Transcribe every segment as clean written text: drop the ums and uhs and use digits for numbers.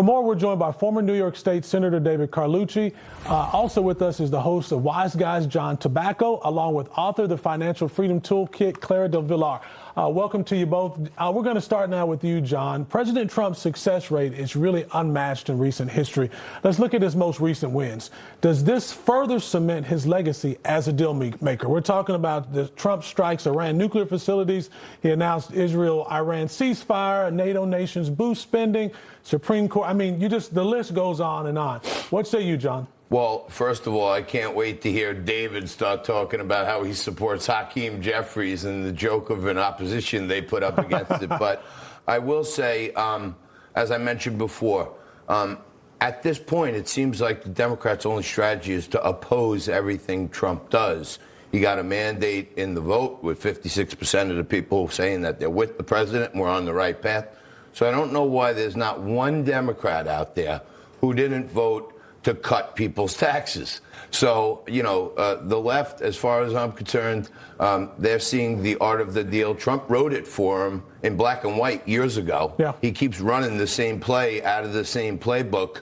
For more, we're joined by former New York State Senator David Carlucci. Also with us is the host of Wise Guys, John Tabacco, along with author of the Financial Freedom Toolkit, Clara Del Villar. Welcome to you both. We're going to start now with you, John. President Trump's success rate is really unmatched in recent history. Let's look at his most recent wins. Does this further cement his legacy as a deal maker? We're talking about the Trump strikes Iran nuclear facilities. He announced Israel-Iran ceasefire, NATO nations boost spending, Supreme Court. I mean, the list goes on and on. What say you, John? Well, first of all, I can't wait to hear David start talking about how he supports Hakeem Jeffries and the joke of an opposition they put up against it. But I will say, as I mentioned before, at this point, it seems like the Democrats' only strategy is to oppose everything Trump does. You got a mandate in the vote with 56% of the people saying that they're with the president and we're on the right path. So I don't know why there's not one Democrat out there who didn't vote to cut people's taxes. So, the left, as far as I'm concerned, they're seeing the art of the deal. Trump wrote it for him in black and white years ago. Yeah. He keeps running the same play out of the same playbook,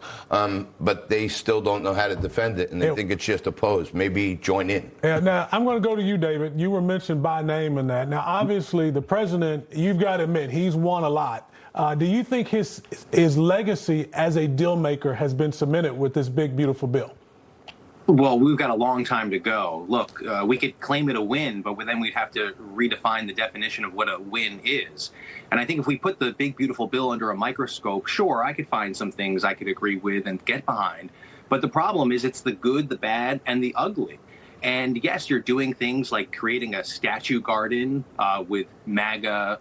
but they still don't know how to defend it, and they think it's just opposed. Maybe join in. Yeah, now, I'm going to go to you, David. You were mentioned by name in that. Now, obviously, the president, you've got to admit, he's won a lot. Do you think his legacy as a deal maker has been cemented with this big, beautiful bill? Well, we've got a long time to go. Look, we could claim it a win, but then we'd have to redefine the definition of what a win is. And I think if we put the big, beautiful bill under a microscope, sure, I could find some things I could agree with and get behind. But the problem is it's the good, the bad, and the ugly. And yes, you're doing things like creating a statue garden with MAGA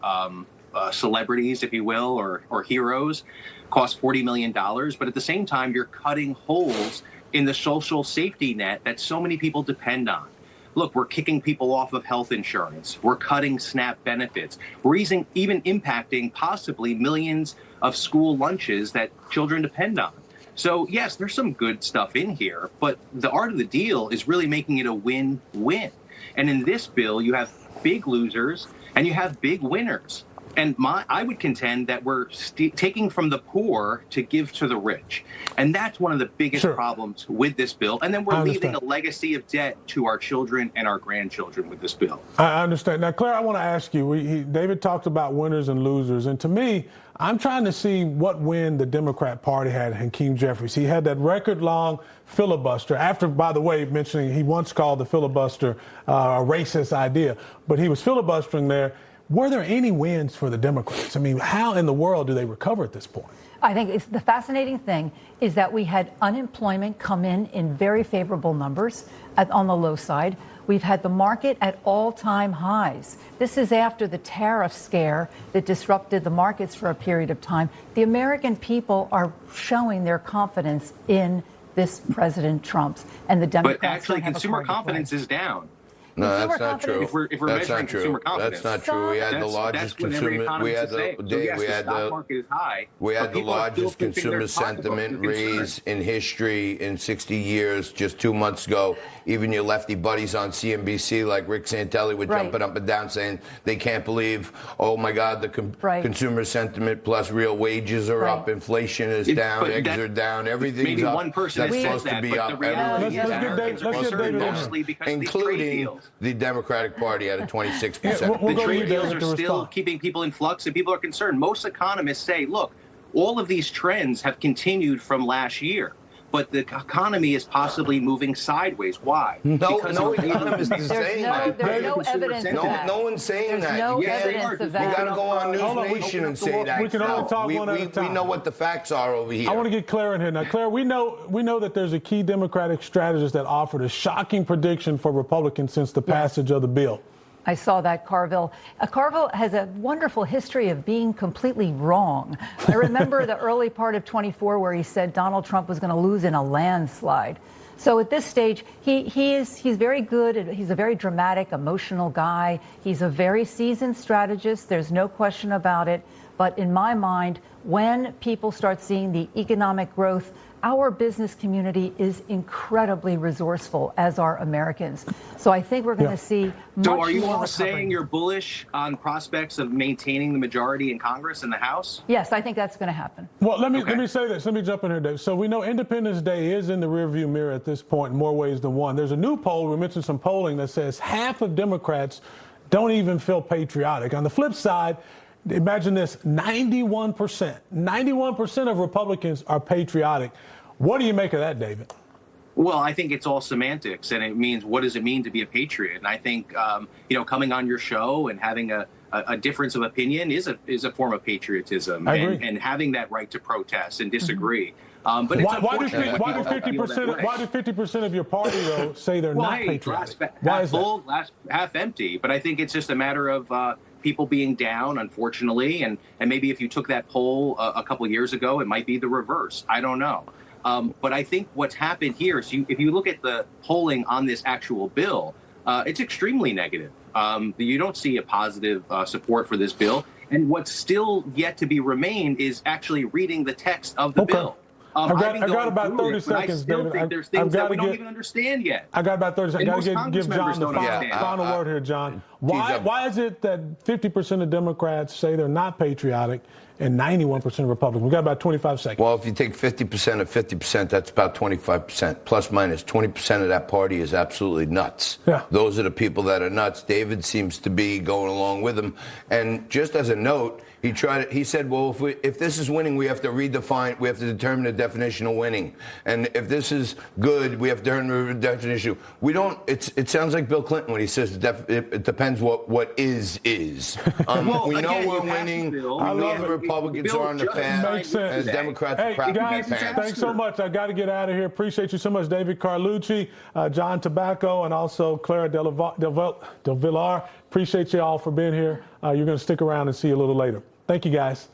celebrities, if you will, or heroes, cost $40 million. But at the same time, you're cutting holes in the social safety net that so many people depend on. Look, we're kicking people off of health insurance. We're cutting SNAP benefits. We're even impacting possibly millions of school lunches that children depend on. So, yes, there's some good stuff in here, but the art of the deal is really making it a win-win. And in this bill, you have big losers and you have big winners. And I would contend that we're taking from the poor to give to the rich. And that's one of the biggest problems with this bill. And then we're leaving a legacy of debt to our children and our grandchildren with this bill. I understand. Now, Claire, I want to ask you, David talked about winners and losers. And to me, I'm trying to see what win the Democrat Party had in Hakeem Jeffries. He had that record-long filibuster after, by the way, mentioning he once called the filibuster a racist idea. But he was filibustering there. Were there any wins for the Democrats? I mean, how in the world do they recover at this point? I think the fascinating thing is that we had unemployment come in very favorable numbers on the low side. We've had the market at all-time highs. This is after the tariff scare that disrupted the markets for a period of time. The American people are showing their confidence in this President Trump's, and the Democrats. But actually, consumer confidence is down. No, that's not true. If we're measuring consumer confidence, that's not true. We had the largest consumer. We had the largest consumer sentiment raise in history in 60 years just 2 months ago. Even your lefty buddies on CNBC, like Rick Santelli, were jumping up and down saying they can't believe, oh my God, the consumer sentiment plus real wages are up, inflation is down, eggs are down, everything's maybe up. one person that's says supposed that, to be but up. the reality is Americans are concerned mostly because of these trade deals. The Democratic Party at a 26%. The trade deals are still keeping people in flux, and people are concerned. Most economists say, look, all of these trends have continued from last year, but the economy is possibly moving sideways. Why? No economist is saying that. There's no evidence of that. No one's saying that. No evidence of that. You got to go on News Nation and say that. We can only talk one at a time. We know what the facts are over here. I want to get Claire in here. Now, Claire, we know that there's a key Democratic strategist that offered a shocking prediction for Republicans since the passage of the bill. I saw that, Carville. Carville has a wonderful history of being completely wrong. I remember the early part of 24 where he said Donald Trump was going to lose in a landslide. So at this stage, he's very good. He's a very dramatic, emotional guy. He's a very seasoned strategist. There's no question about it. But in my mind, when people start seeing the economic growth, our business community is incredibly resourceful, as are Americans. So I think we're going to see much So are you more all recovery. saying you're bullish on prospects of maintaining the majority in Congress and the House? Yes, I think that's going to happen. Well, let me say this. Let me jump in here, Dave. So we know Independence Day is in the rearview mirror at this point in more ways than one. There's a new poll, we mentioned some polling, that says half of Democrats don't even feel patriotic. On the flip side, imagine this, 91% of Republicans are patriotic. What do you make of that, David? Well, I think it's all semantics, and it means, what does it mean to be a patriot? And I think, coming on your show and having a difference of opinion is a form of patriotism, I agree. and having that right to protest and disagree. But it's Why do unfortunate when people don't feel that way. 50% of your party, though, say they're not patriotic? Why Half is that? full, half empty. But I think it's just a matter of people being down, unfortunately, and maybe if you took that poll a couple years ago, it might be the reverse. I don't know. But I think what's happened here is if you look at the polling on this actual bill, it's extremely negative. You don't see a positive support for this bill. And what's still yet to be remained is actually reading the text of the bill. I've got about 30 seconds, David. I still think there's things that we don't even understand yet. I got about 30 seconds. I got to give John the final word here, John. Why is it that 50% of Democrats say they're not patriotic and 91% of Republicans? We got about 25 seconds. Well, if you take 50% of 50%, that's about 25%. Plus minus 20% of that party is absolutely nuts. Yeah. Those are the people that are nuts. David seems to be going along with them. And just as a note, he said, well, if this is winning, we have to determine the definition of winning. And if this is good, we have to determine the definition. It sounds like Bill Clinton when he says it depends what is. Well, we know again, we're you have winning. to, Bill. We know Yeah, the Republicans Bill are on the just path. Makes sense. And Democrats are Hey, proud to be guys, fans. thanks so much. I got to get out of here. Appreciate you so much, David Carlucci, John Tobacco, and also Clara Del Villar. Appreciate you all for being here. You're going to stick around and see you a little later. Thank you, guys.